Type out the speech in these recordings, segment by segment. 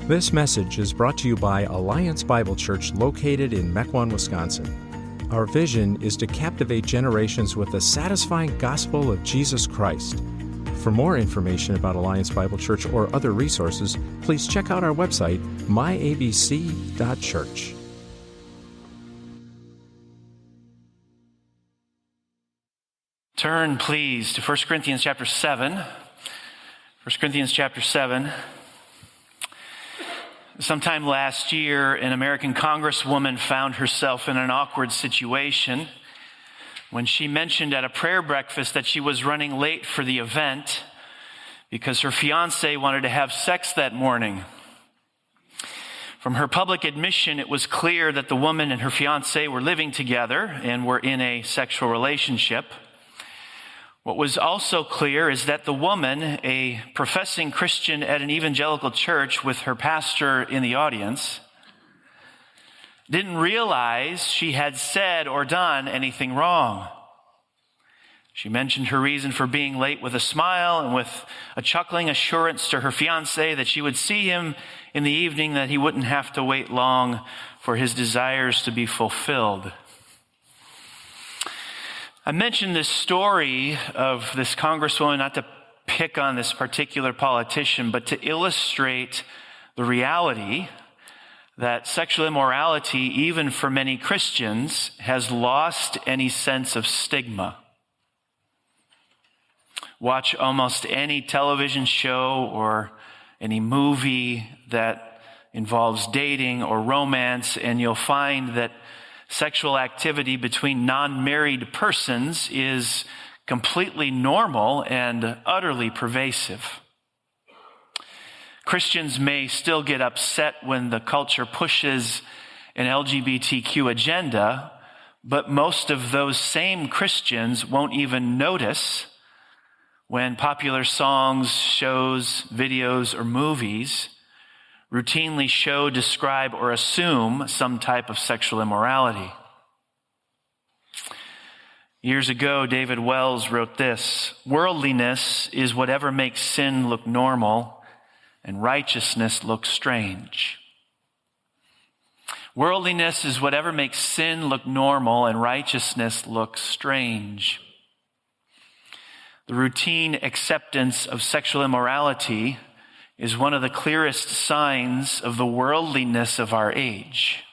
This message is brought to you by Alliance Bible Church located in Mequon, Wisconsin. Our vision is to captivate generations with the satisfying gospel of Jesus Christ. For more information about Alliance Bible Church or other resources, please check out our website, myabc.church. Turn, please, to 1 Corinthians chapter 7. 1 Corinthians chapter 7. Sometime last year, an American congresswoman found herself in an awkward situation when she mentioned at a prayer breakfast that she was running late for the event because her fiancé wanted to have sex that morning. From her public admission, it was clear that the woman and her fiancé were living together and were in a sexual relationship. What was also clear is that the woman, a professing Christian at an evangelical church with her pastor in the audience, didn't realize she had said or done anything wrong. She mentioned her reason for being late with a smile and with a chuckling assurance to her fiancé that she would see him in the evening, that he wouldn't have to wait long for his desires to be fulfilled. I mentioned this story of this congresswoman not to pick on this particular politician, but to illustrate the reality that sexual immorality, even for many Christians, has lost any sense of stigma. Watch almost any television show or any movie that involves dating or romance, and you'll find that sexual activity between non-married persons is completely normal and utterly pervasive. Christians may still get upset when the culture pushes an LGBTQ agenda, but most of those same Christians won't even notice when popular songs, shows, videos, or movies routinely show, describe, or assume some type of sexual immorality. Years ago, David Wells wrote this: "Worldliness is whatever makes sin look normal and righteousness look strange." Worldliness is whatever makes sin look normal and righteousness look strange. The routine acceptance of sexual immorality is one of the clearest signs of the worldliness of our age.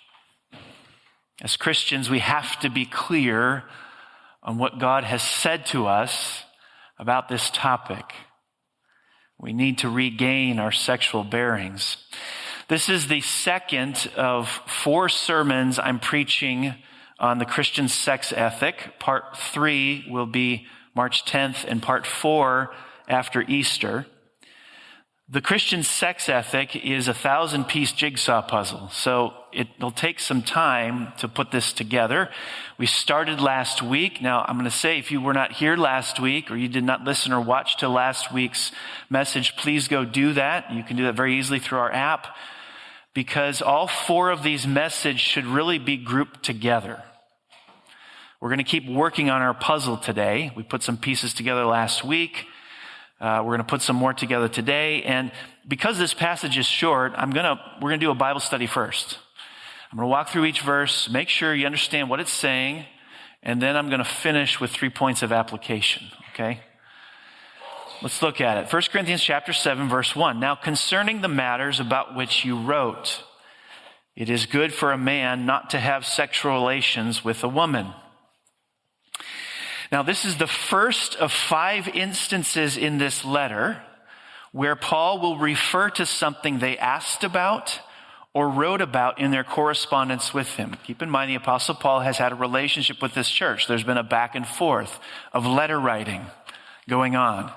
As Christians, we have to be clear on what God has said to us about this topic. We need to regain our sexual bearings. This is the second of 4 sermons I'm preaching on the Christian sex ethic. Part 3 will be March 10th and part 4 after Easter. The Christian sex ethic is a 1,000-piece jigsaw puzzle, so it'll take some time to put this together. We started last week. Now, I'm going to say, if you were not here last week or you did not listen or watch to last week's message, please go do that. You can do that very easily through our app, because all 4 of these messages should really be grouped together. We're going to keep working on our puzzle today. We put some pieces together last week. We're going to put some more together today. And because this passage is short, we're going to do a Bible study first. I'm going to walk through each verse, make sure you understand what it's saying, and then I'm going to finish with 3 points of application, okay? Let's look at it. 1 Corinthians chapter 7, verse 1. "Now concerning the matters about which you wrote, it is good for a man not to have sexual relations with a woman." Now, this is the first of 5 instances in this letter where Paul will refer to something they asked about or wrote about in their correspondence with him. Keep in mind, the Apostle Paul has had a relationship with this church. There's been a back and forth of letter writing going on.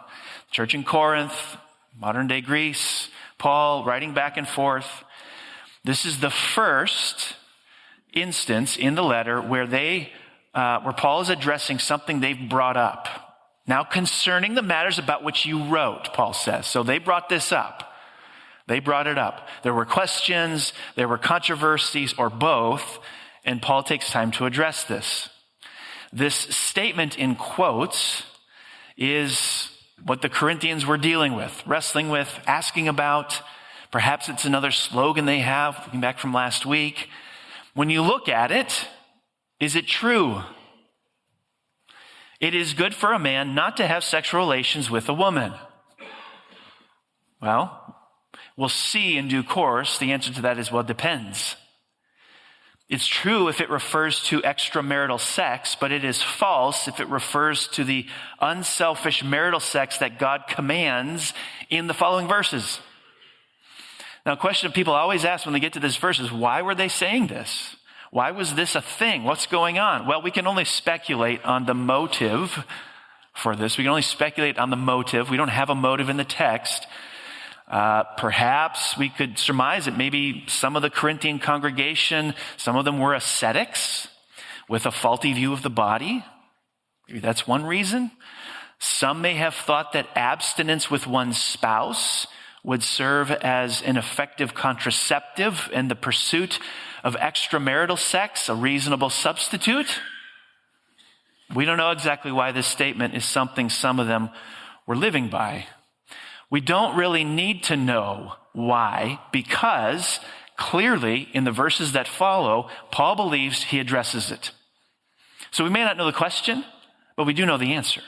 Church in Corinth, modern day Greece, Paul writing back and forth. This is the first instance in the letter where Paul is addressing something they've brought up. "Now concerning the matters about which you wrote," Paul says. So they brought this up. They brought it up. There were questions, there were controversies, or both, and Paul takes time to address this. This statement in quotes is what the Corinthians were dealing with, wrestling with, asking about, Perhaps it's another slogan they have, looking back from last week. When you look at it, is it true? It is good for a man not to have sexual relations with a woman. Well, we'll see in due course. The answer to that is, well, it depends. It's true if it refers to extramarital sex, but it is false if it refers to the unselfish marital sex that God commands in the following verses. Now, a question people always ask when they get to this verse is, why were they saying this? Why was this a thing? What's going on? Well, we can only speculate on the motive for this. We can only speculate on the motive. We don't have a motive in the text. Perhaps we could surmise that maybe some of the Corinthian congregation, some of them were ascetics with a faulty view of the body. Maybe that's one reason. Some may have thought that abstinence with one's spouse would serve as an effective contraceptive in the pursuit of extramarital sex, a reasonable substitute. We don't know exactly why this statement is something some of them were living by. We don't really need to know why, because clearly in the verses that follow, Paul believes he addresses it. So we may not know the question, but we do know the answer.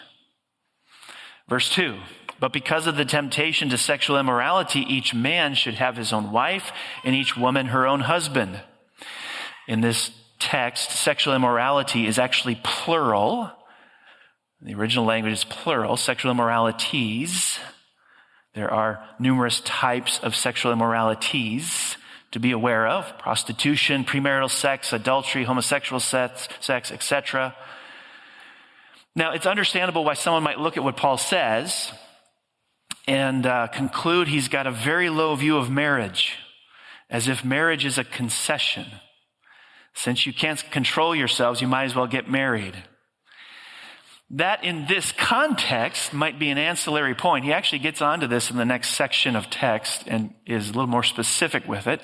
Verse 2, but because of the temptation to sexual immorality, each man should have his own wife and each woman her own husband. In this text, sexual immorality is actually plural. The original language is plural, sexual immoralities. There are numerous types of sexual immoralities to be aware of: prostitution, premarital sex, adultery, homosexual sex, etc. Now, it's understandable why someone might look at what Paul says and conclude he's got a very low view of marriage, as if marriage is a concession. Since you can't control yourselves, you might as well get married. That in this context might be an ancillary point. He actually gets onto this in the next section of text and is a little more specific with it.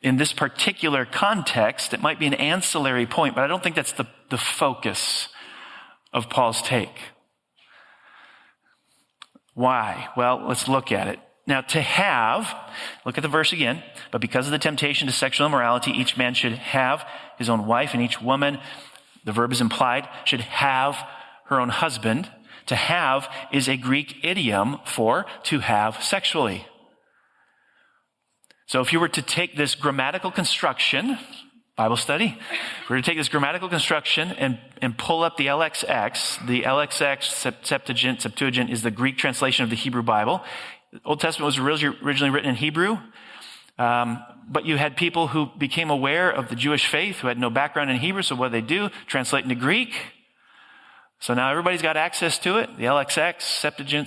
In this particular context, it might be an ancillary point, but I don't think that's the focus of Paul's take. Why? Well, let's look at it. Now, look at the verse again, but because of the temptation to sexual immorality, each man should have his own wife, and each woman, the verb is implied, should have her own husband. To have is a Greek idiom for to have sexually. So if you were to take this grammatical construction, Bible study, we're going to take this grammatical construction and pull up the LXX. The LXX Septuagint is the Greek translation of the Hebrew Bible. The Old Testament was originally written in Hebrew, but you had people who became aware of the Jewish faith who had no background in Hebrew, so what do? Translate into Greek. So now everybody's got access to it. The LXX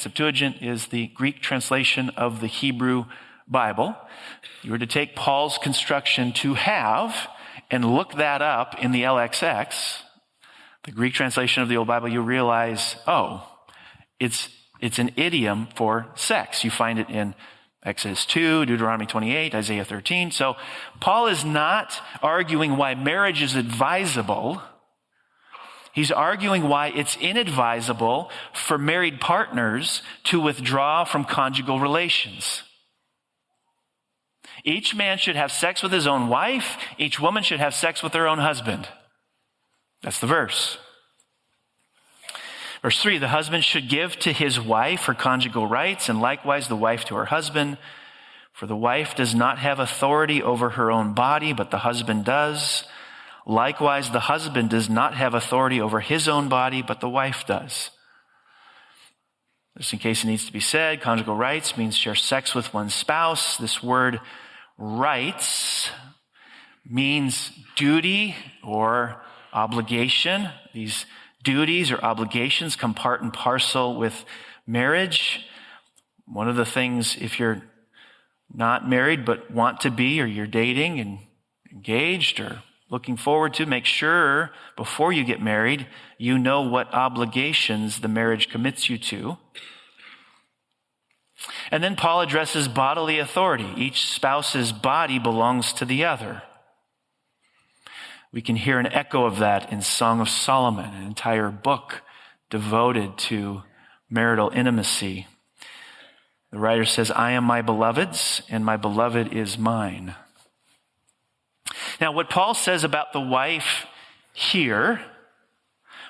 Septuagint is the Greek translation of the Hebrew Bible. You were to take Paul's construction to have and look that up in the LXX, the Greek translation of the Old Bible, you realize, it's an idiom for sex. You find it in Exodus 2, Deuteronomy 28, Isaiah 13. So Paul is not arguing why marriage is advisable. He's arguing why it's inadvisable for married partners to withdraw from conjugal relations. Each man should have sex with his own wife. Each woman should have sex with her own husband. That's the verse. Verse 3, the husband should give to his wife her conjugal rights, and likewise the wife to her husband. For the wife does not have authority over her own body, but the husband does. Likewise, the husband does not have authority over his own body, but the wife does. Just in case it needs to be said, conjugal rights means share sex with one's spouse. This word rights means duty or obligation. These duties or obligations come part and parcel with marriage. One of the things, if you're not married but want to be, or you're dating and engaged or looking forward to, make sure before you get married, you know what obligations the marriage commits you to. And then Paul addresses bodily authority. Each spouse's body belongs to the other. We can hear an echo of that in Song of Solomon, an entire book devoted to marital intimacy. The writer says, I am my beloved's, and my beloved is mine. Now, what Paul says about the wife here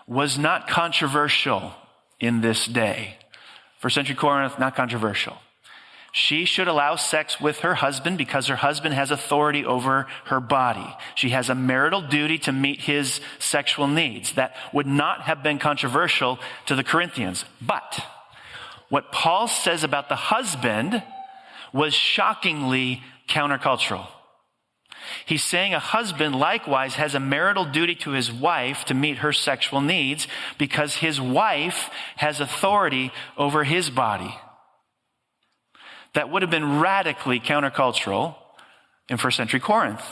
was not controversial in this day. First century Corinth, not controversial. She should allow sex with her husband because her husband has authority over her body. She has a marital duty to meet his sexual needs. That would not have been controversial to the Corinthians. But what Paul says about the husband was shockingly countercultural. He's saying a husband likewise has a marital duty to his wife to meet her sexual needs because his wife has authority over his body. That would have been radically countercultural in first century Corinth.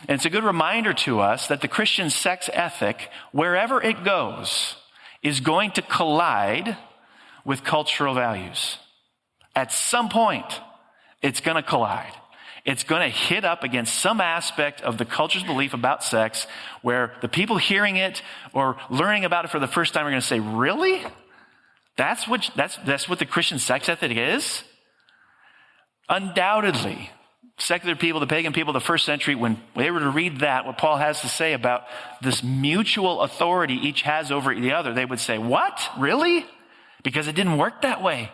And it's a good reminder to us that the Christian sex ethic, wherever it goes, is going to collide with cultural values. At some point, it's going to collide. It's going to hit up against some aspect of the culture's belief about sex where the people hearing it or learning about it for the first time are going to say, really? That's what the Christian sex ethic is? Undoubtedly, secular people, the pagan people of the first century, when they were to read that, what Paul has to say about this mutual authority each has over the other, they would say, what? Really? Because it didn't work that way.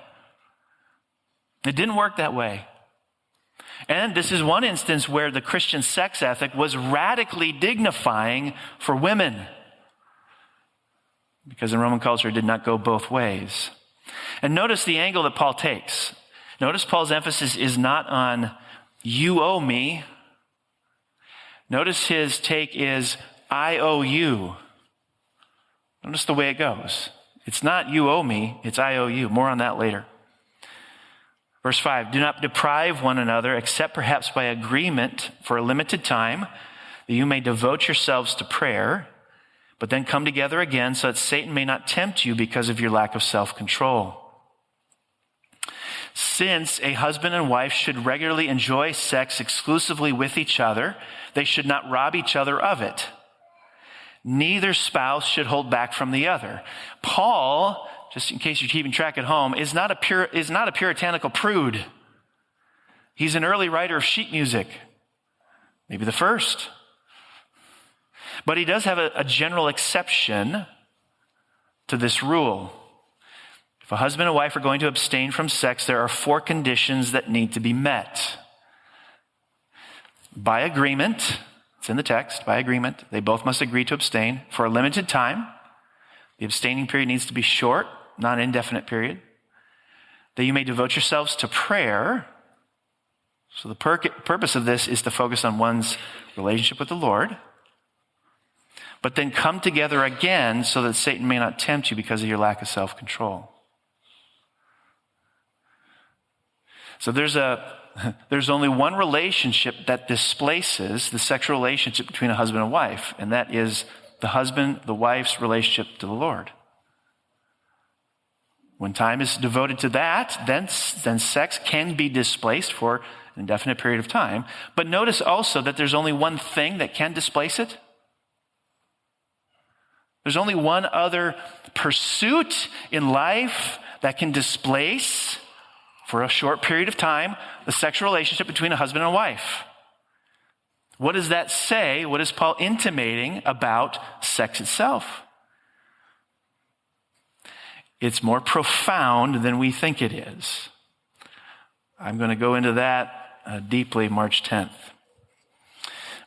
It didn't work that way. And this is one instance where the Christian sex ethic was radically dignifying for women. Because in Roman culture, it did not go both ways. And notice the angle that Paul takes. Notice Paul's emphasis is not on you owe me. Notice his take is I owe you. Notice the way it goes. It's not you owe me, it's I owe you. More on that later. Verse 5, do not deprive one another except perhaps by agreement for a limited time that you may devote yourselves to prayer, but then come together again so that Satan may not tempt you because of your lack of self-control. Since a husband and wife should regularly enjoy sex exclusively with each other, they should not rob each other of it. Neither spouse should hold back from the other. Paul, just in case you're keeping track at home, is not a puritanical prude. He's an early writer of sheet music, maybe the first. But he does have a general exception to this rule. If a husband and wife are going to abstain from sex, there are 4 conditions that need to be met. By agreement, it's in the text, by agreement, they both must agree to abstain for a limited time. The abstaining period needs to be short, not an indefinite period. That you may devote yourselves to prayer. So the purpose of this is to focus on one's relationship with the Lord. But then come together again so that Satan may not tempt you because of your lack of self-control. So there's only one relationship that displaces the sexual relationship between a husband and wife, and that is the wife's relationship to the Lord. When time is devoted to that, then sex can be displaced for an indefinite period of time. But notice also that there's only one thing that can displace it. There's only one other pursuit in life that can displace, for a short period of time, the sexual relationship between a husband and a wife. What does that say? What is Paul intimating about sex itself? It's more profound than we think it is. I'm going to go into that deeply March 10th.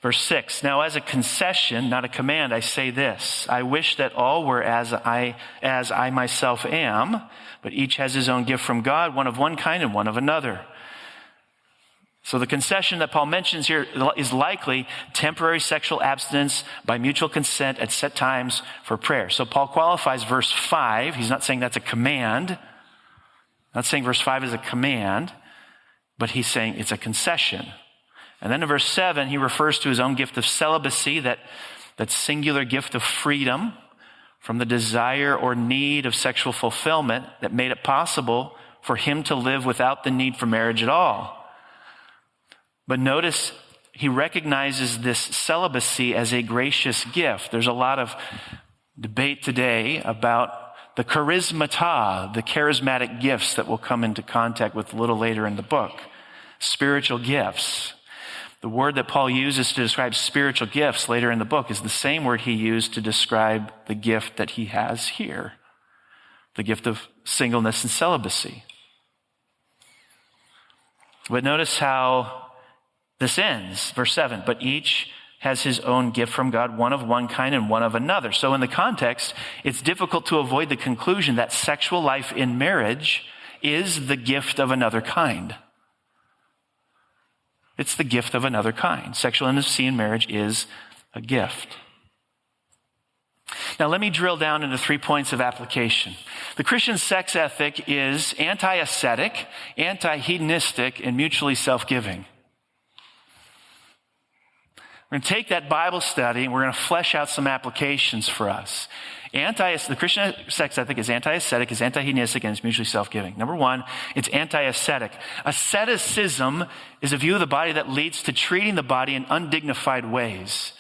Verse 6, now as a concession, not a command, I say this. I wish that all were as I myself am, but each has his own gift from God, one of one kind and one of another. So the concession that Paul mentions here is likely temporary sexual abstinence by mutual consent at set times for prayer. So Paul qualifies verse 5. He's not saying that's a command. Not saying verse 5 is a command, but he's saying it's a concession. And then in verse 7, he refers to his own gift of celibacy, that singular gift of freedom from the desire or need of sexual fulfillment that made it possible for him to live without the need for marriage at all. But notice he recognizes this celibacy as a gracious gift. There's a lot of debate today about the charismata, the charismatic gifts that we'll come into contact with a little later in the book. Spiritual gifts. The word that Paul uses to describe spiritual gifts later in the book is the same word he used to describe the gift that he has here, the gift of singleness and celibacy. But notice how this ends, verse 7, but each has his own gift from God, one of one kind and one of another. So in the context, it's difficult to avoid the conclusion that sexual life in marriage is the gift of another kind. It's the gift of another kind. Sexual intimacy in marriage is a gift. Now let me drill down into 3 points of application. The Christian sex ethic is anti-ascetic, anti-hedonistic, and mutually self-giving. We're going to take that Bible study and we're going to flesh out some applications for us. The Christian sex ethic is anti-ascetic, is anti-hedonistic, and is mutually self-giving. Number one, it's anti-ascetic. Asceticism is a view of the body that leads to treating the body in undignified ways.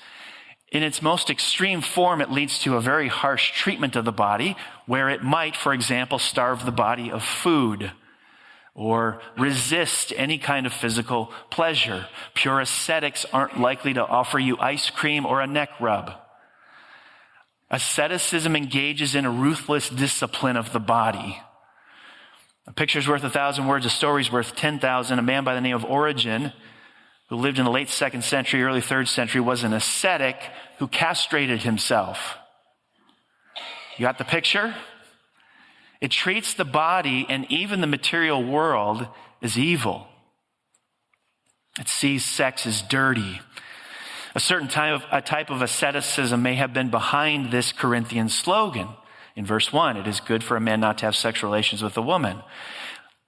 In its most extreme form, it leads to a very harsh treatment of the body, where it might, for example, starve the body of food or resist any kind of physical pleasure. Pure ascetics aren't likely to offer you ice cream or a neck rub. Asceticism engages in a ruthless discipline of the body. A picture's worth 1,000 words, a story's worth 10,000. A man by the name of Origen, who lived in the late 2nd century, early 3rd century, was an ascetic who castrated himself. You got the picture? It treats the body and even the material world as evil. It sees sex as dirty. A certain type of asceticism may have been behind this Corinthian slogan. In verse 1, it is good for a man not to have sexual relations with a woman.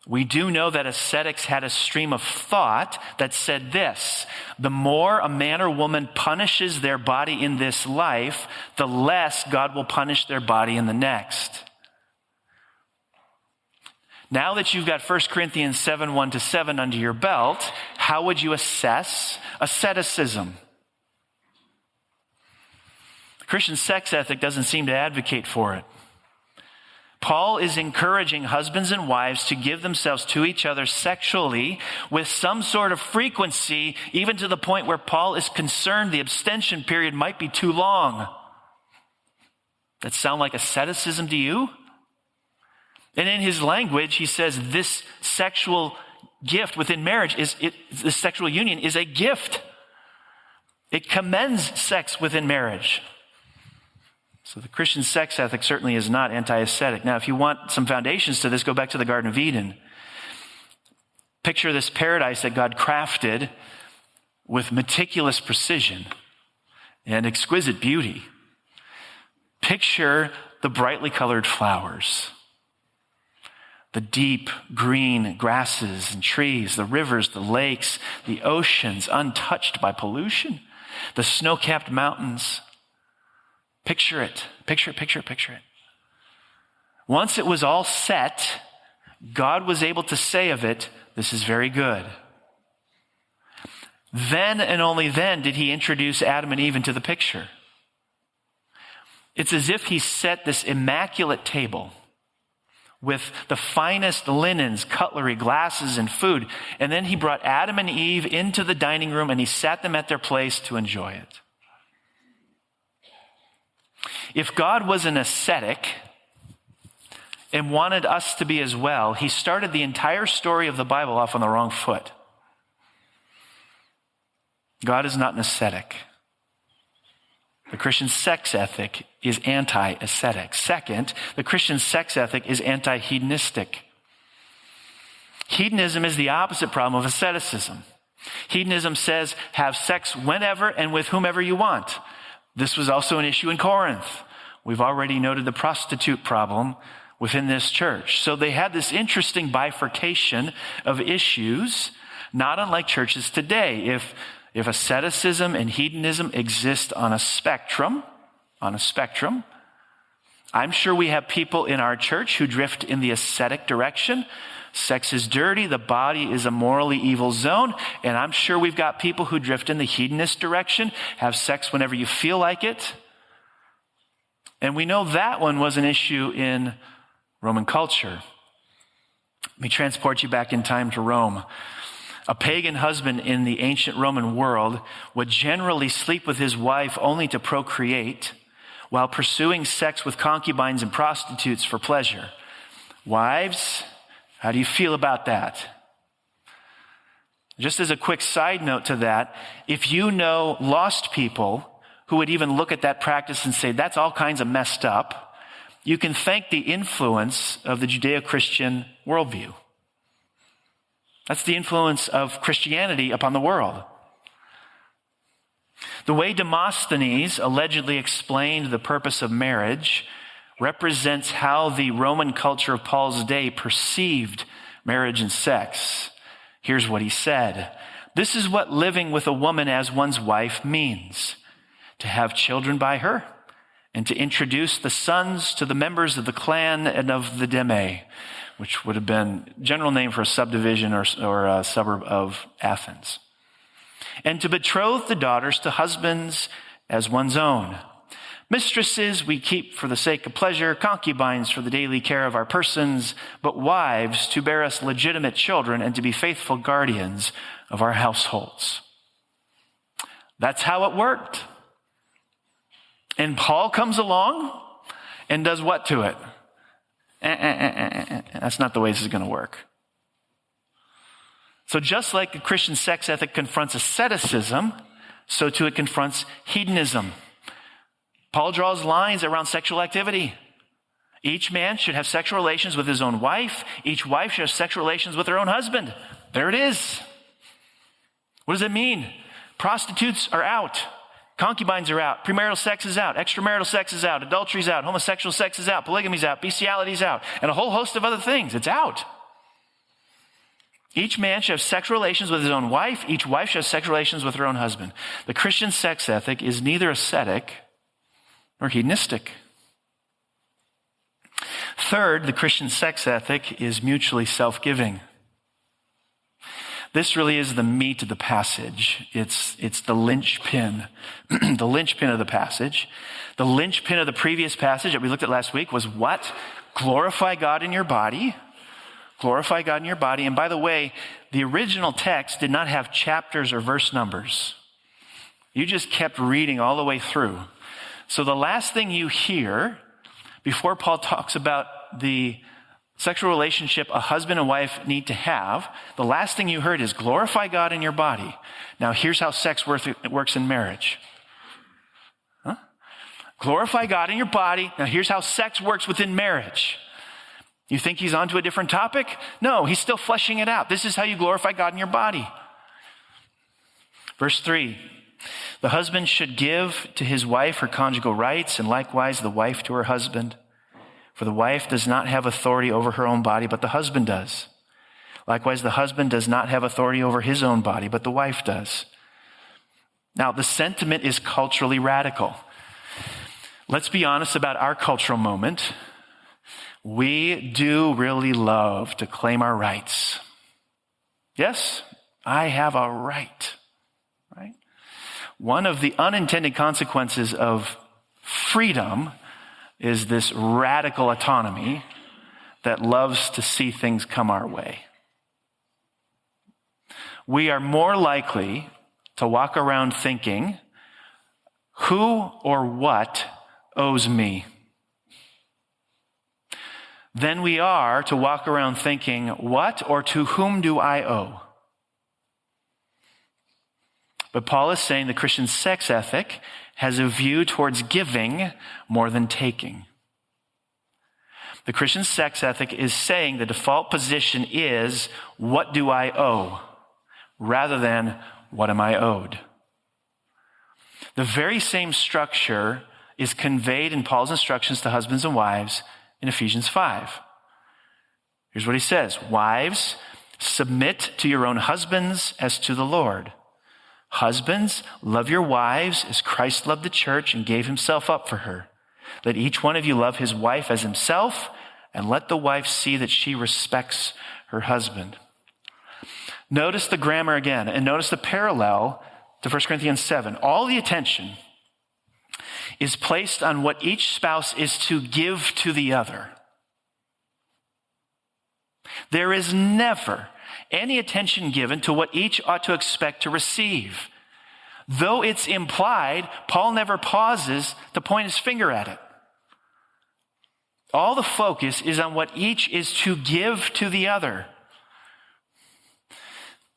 We do know that ascetics had a stream of thought that said this: the more a man or woman punishes their body in this life, the less God will punish their body in the next. Now that you've got 1 Corinthians 7:1-7 under your belt, how would you assess asceticism? The Christian sex ethic doesn't seem to advocate for it. Paul is encouraging husbands and wives to give themselves to each other sexually with some sort of frequency, even to the point where Paul is concerned the abstention period might be too long. That sound like asceticism to you? And in his language, he says this sexual gift within marriage the sexual union is a gift. It commends sex within marriage. So the Christian sex ethic certainly is not anti-ascetic. Now, if you want some foundations to this, go back to the Garden of Eden. Picture this paradise that God crafted with meticulous precision and exquisite beauty. Picture the brightly colored flowers, the deep green grasses and trees, the rivers, the lakes, the oceans untouched by pollution, the snow-capped mountains. Picture it. Picture it. Once it was all set, God was able to say of it, this is very good. Then and only then did he introduce Adam and Eve into the picture. It's as if he set this immaculate table with the finest linens, cutlery, glasses, and food. And then he brought Adam and Eve into the dining room and he sat them at their place to enjoy it. If God was an ascetic and wanted us to be as well, he started the entire story of the Bible off on the wrong foot. God is not an ascetic. The Christian sex ethic is anti-ascetic. Second, the Christian sex ethic is anti-hedonistic. Hedonism is the opposite problem of asceticism. Hedonism says, have sex whenever and with whomever you want. This was also an issue in Corinth. We've already noted the prostitute problem within this church. So they had this interesting bifurcation of issues, not unlike churches today. If asceticism and hedonism exist on a spectrum, I'm sure we have people in our church who drift in the ascetic direction. Sex is dirty, the body is a morally evil zone, and I'm sure we've got people who drift in the hedonist direction, have sex whenever you feel like it. And we know that one was an issue in Roman culture. Let me transport you back in time to Rome. A pagan husband in the ancient Roman world would generally sleep with his wife only to procreate, while pursuing sex with concubines and prostitutes for pleasure. Wives, how do you feel about that? Just as a quick side note to that, if you know lost people who would even look at that practice and say, that's all kinds of messed up, you can thank the influence of the Judeo-Christian worldview. That's the influence of Christianity upon the world. The way Demosthenes allegedly explained the purpose of marriage represents how the Roman culture of Paul's day perceived marriage and sex. Here's what he said. This is what living with a woman as one's wife means: to have children by her and to introduce the sons to the members of the clan and of the deme, which would have been a general name for a subdivision or a suburb of Athens. And to betroth the daughters to husbands as one's own. Mistresses we keep for the sake of pleasure, concubines for the daily care of our persons, but wives to bear us legitimate children and to be faithful guardians of our households. That's how it worked. And Paul comes along and does what to it? That's not the way this is going to work. So just like the Christian sex ethic confronts asceticism, so too it confronts hedonism. Paul draws lines around sexual activity. Each man should have sexual relations with his own wife. Each wife should have sexual relations with her own husband. There it is. What does it mean? Prostitutes are out. Concubines are out. Premarital sex is out. Extramarital sex is out. Adultery is out. Homosexual sex is out. Polygamy is out. Bestiality is out. And a whole host of other things. It's out. Each man should have sexual relations with his own wife. Each wife should have sexual relations with her own husband. The Christian sex ethic is neither ascetic nor hedonistic. Third, the Christian sex ethic is mutually self-giving. This really is the meat of the passage. It's the linchpin, the linchpin of the passage. The linchpin of the previous passage that we looked at last week was what? Glorify God in your body. Glorify God in your body. And by the way, the original text did not have chapters or verse numbers. You just kept reading all the way through. So the last thing you hear before Paul talks about the sexual relationship a husband and wife need to have, the last thing you heard is glorify God in your body. Now here's how sex works in marriage. Huh? Glorify God in your body. Now here's how sex works within marriage. You think he's onto a different topic? No, he's still fleshing it out. This is how you glorify God in your body. Verse 3, the husband should give to his wife her conjugal rights, and likewise the wife to her husband. For the wife does not have authority over her own body, but the husband does. Likewise, the husband does not have authority over his own body, but the wife does. Now, the sentiment is culturally radical. Let's be honest about our cultural moment. We do really love to claim our rights. Yes, I have a right, right? One of the unintended consequences of freedom is this radical autonomy that loves to see things come our way. We are more likely to walk around thinking, who or what owes me? Than we are to walk around thinking, what or to whom do I owe? But Paul is saying the Christian sex ethic has a view towards giving more than taking. The Christian sex ethic is saying the default position is, what do I owe? Rather than, what am I owed? The very same structure is conveyed in Paul's instructions to husbands and wives in Ephesians 5. Here's what he says. Wives, submit to your own husbands as to the Lord. Husbands, love your wives as Christ loved the church and gave himself up for her. Let each one of you love his wife as himself, and let the wife see that she respects her husband. Notice the grammar again, and notice the parallel to 1 Corinthians 7. All the attention is placed on what each spouse is to give to the other. There is never any attention given to what each ought to expect to receive. Though it's implied, Paul never pauses to point his finger at it. All the focus is on what each is to give to the other.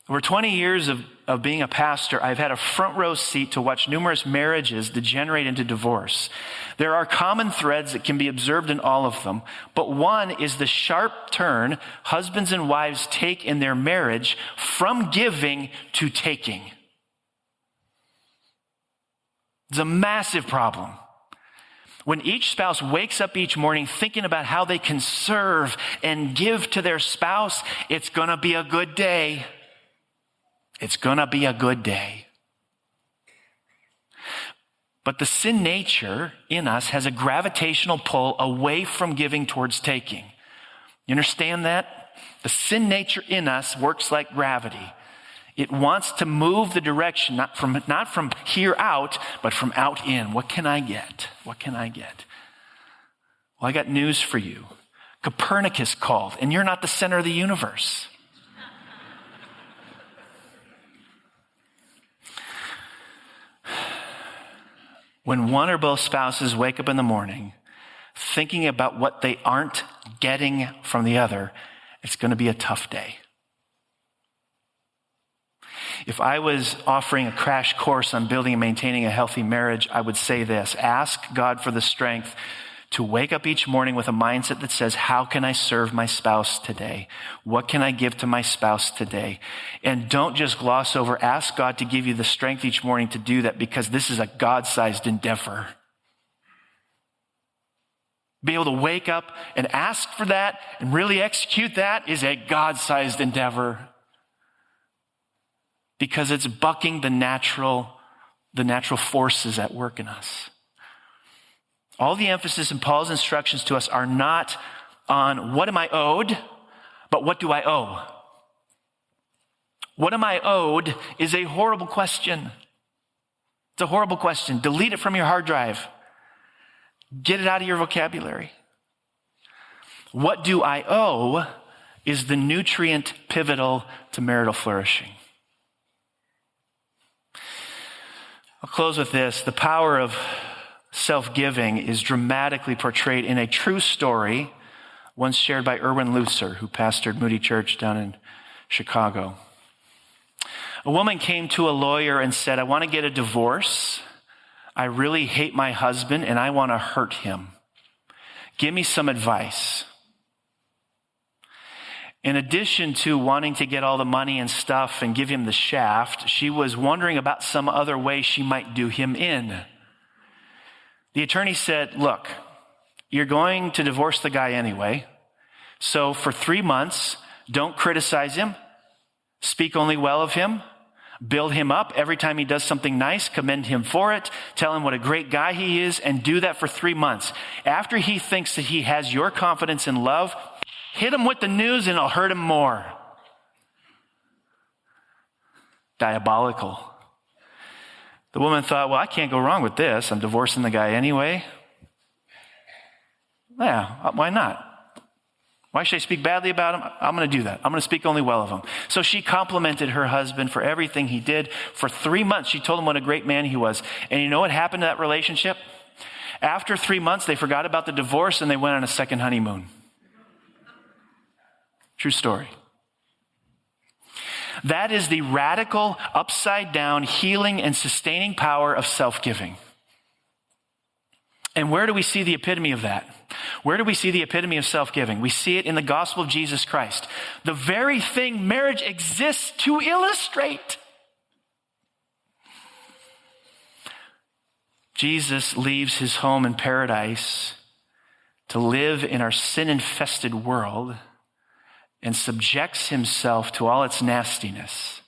Over 20 years of being a pastor, I've had a front row seat to watch numerous marriages degenerate into divorce. There are common threads that can be observed in all of them, but one is the sharp turn husbands and wives take in their marriage from giving to taking. It's a massive problem. When each spouse wakes up each morning thinking about how they can serve and give to their spouse, it's going to be a good day. It's going to be a good day. But the sin nature in us has a gravitational pull away from giving towards taking. You understand that? The sin nature in us works like gravity. It wants to move the direction, not from here out, but from out in. What can I get? What can I get? Well, I got news for you. Copernicus called, and you're not the center of the universe. When one or both spouses wake up in the morning thinking about what they aren't getting from the other, it's going to be a tough day. If I was offering a crash course on building and maintaining a healthy marriage, I would say this: ask God for the strength to wake up each morning with a mindset that says, how can I serve my spouse today? What can I give to my spouse today? And don't just gloss over. Ask God to give you the strength each morning to do that, because this is a God-sized endeavor. Be able to wake up and ask for that and really execute that is a God-sized endeavor, because it's bucking the natural forces at work in us. All the emphasis in Paul's instructions to us are not on what am I owed, but what do I owe? What am I owed is a horrible question. It's a horrible question. Delete it from your hard drive. Get it out of your vocabulary. What do I owe is the nutrient pivotal to marital flourishing. I'll close with this. The power of self-giving is dramatically portrayed in a true story once shared by Erwin Lutzer, who pastored Moody Church down in Chicago. A woman came to a lawyer and said, I want to get a divorce. I really hate my husband and I want to hurt him. Give me some advice. In addition to wanting to get all the money and stuff and give him the shaft, she was wondering about some other way she might do him in. The attorney said, look, you're going to divorce the guy anyway, so for 3 months, don't criticize him, speak only well of him, build him up. Every time he does something nice, commend him for it, tell him what a great guy he is, and do that for 3 months. After he thinks that he has your confidence and love, hit him with the news and it'll hurt him more. Diabolical. The woman thought, well, I can't go wrong with this. I'm divorcing the guy anyway. Yeah, why not? Why should I speak badly about him? I'm going to do that. I'm going to speak only well of him. So she complimented her husband for everything he did. For 3 months, she told him what a great man he was. And you know what happened to that relationship? After 3 months, they forgot about the divorce and they went on a second honeymoon. True story. That is the radical, upside-down, healing and sustaining power of self-giving. And where do we see the epitome of that? Where do we see the epitome of self-giving? We see it in the gospel of Jesus Christ. The very thing marriage exists to illustrate. Jesus leaves his home in paradise to live in our sin-infested world and subjects himself to all its nastiness.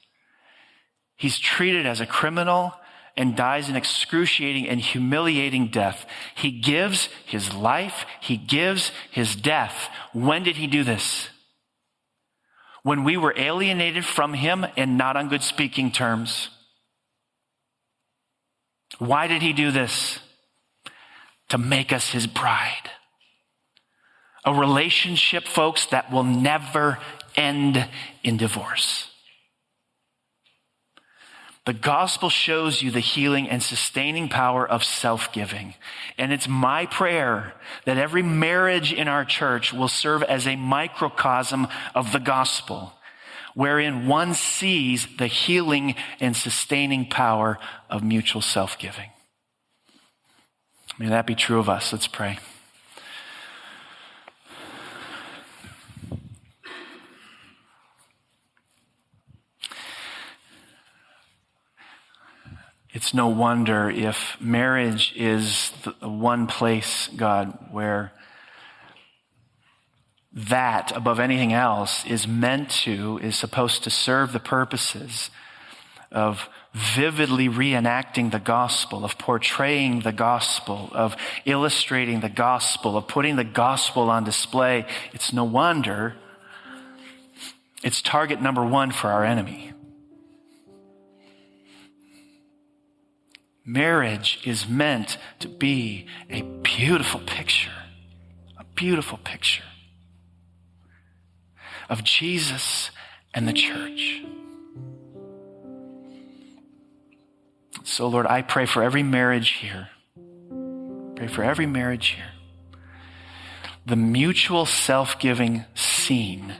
He's treated as a criminal and dies an excruciating and humiliating death. He gives his life. He gives his death. When did he do this? When we were alienated from him and not on good speaking terms. Why did he do this? to make us his bride. A relationship, folks, that will never end in divorce. The gospel shows you the healing and sustaining power of self-giving. And it's my prayer that every marriage in our church will serve as a microcosm of the gospel, wherein one sees the healing and sustaining power of mutual self-giving. May that be true of us. Let's pray. It's no wonder if marriage is the one place, God, where that, above anything else, is supposed to serve the purposes of vividly reenacting the gospel, of portraying the gospel, of illustrating the gospel, of putting the gospel on display. It's no wonder it's target number one for our enemy. Marriage is meant to be a beautiful picture of Jesus and the church. So, Lord, I pray for every marriage here. The mutual self-giving seen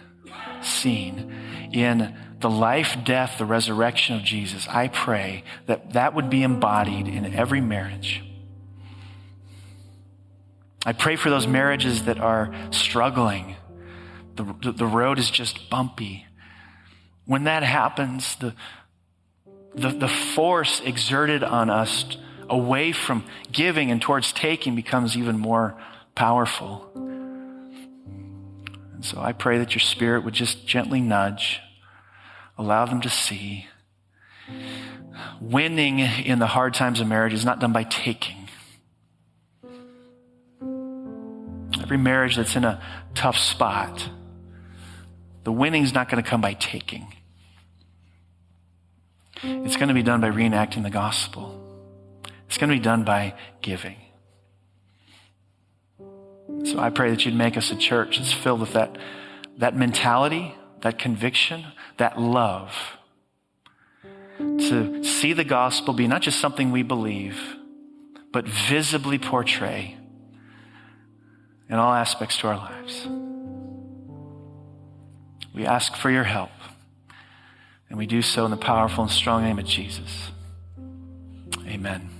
in the life, death, the resurrection of Jesus. I pray that would be embodied in every marriage. I pray for those marriages that are struggling. The road is just bumpy. When that happens, the force exerted on us away from giving and towards taking becomes even more powerful. And so I pray that your Spirit would just gently nudge, allow them to see. Winning in the hard times of marriage is not done by taking. Every marriage that's in a tough spot, the winning's not going to come by taking. It's going to be done by reenacting the gospel. It's going to be done by giving. So I pray that you'd make us a church that's filled with that mentality, that conviction, that love, to see the gospel be not just something we believe, but visibly portray in all aspects to our lives. We ask for your help, and we do so in the powerful and strong name of Jesus. Amen.